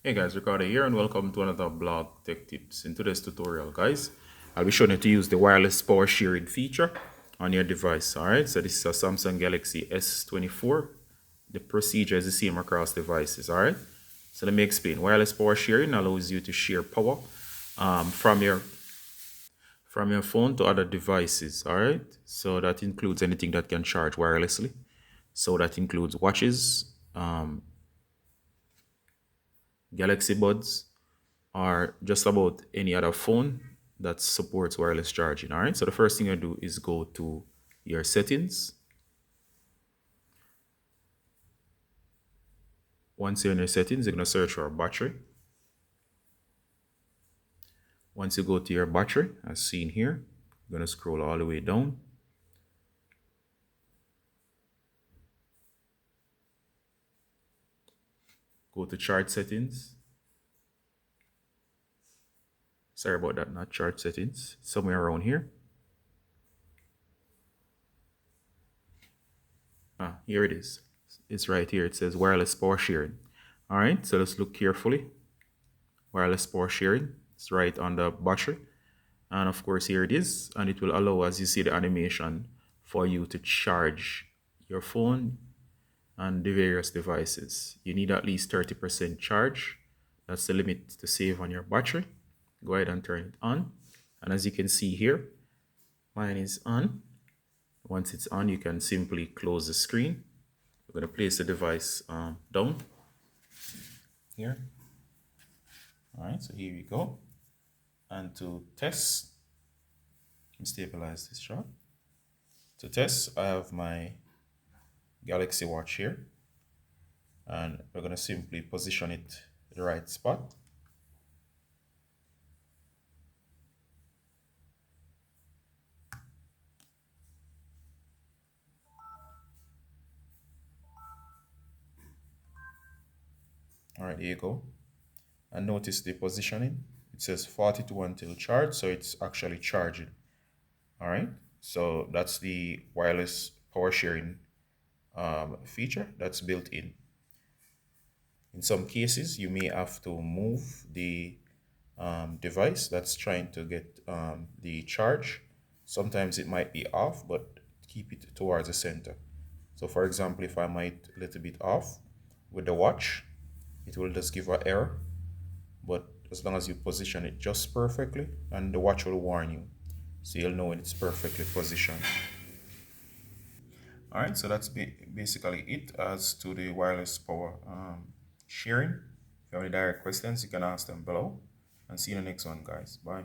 Hey guys, Ricardo here and welcome to another blog tech tips. In today's tutorial, guys, I'll be showing you to use the wireless power sharing feature on your device. Alright, so this is a Samsung Galaxy S24. The procedure is the same across devices. Alright, so let me explain. Wireless power sharing allows you to share power from your phone to other devices. Alright, so that includes anything that can charge wirelessly. So that includes watches, Galaxy Buds, or just about any other phone that supports wireless charging. All right, so the first thing you do is go to your settings. Once you're in your settings, you're going to search for battery. Once you go to your battery, as seen here, you're going to scroll all the way down. Go to charge settings. Sorry about that, not charge settings, somewhere around here. Here it is. It's right here. It says wireless power sharing. All right, so let's look carefully. Wireless power sharing. It's right on the battery. And of course, here it is. And it will allow, as you see the animation, for you to charge your phone and the various devices. You need at least 30% charge. That's the limit to save on your battery. Go ahead and turn it on. And as you can see here, mine is on. Once it's on, you can simply close the screen. We're going to place the device down here. All right, so here we go. And to test, let me stabilize this shot. To test, I have my Galaxy Watch here, and we're going to simply position it in the right spot. All right, here you go. And notice the positioning. It says 42 until charge, so it's actually charging. All right, so that's the wireless power sharing feature that's built in. In some cases, you may have to move the device that's trying to get the charge. Sometimes it might be off, but keep it towards the center. So for example, if I might a little bit off with the watch, it will just give an error. But as long as you position it just perfectly, and the watch will warn you, so you'll know when it's perfectly positioned. All right, so that's basically it as to the wireless power sharing. If you have any direct questions, you can ask them below. And see you in the next one, guys. Bye.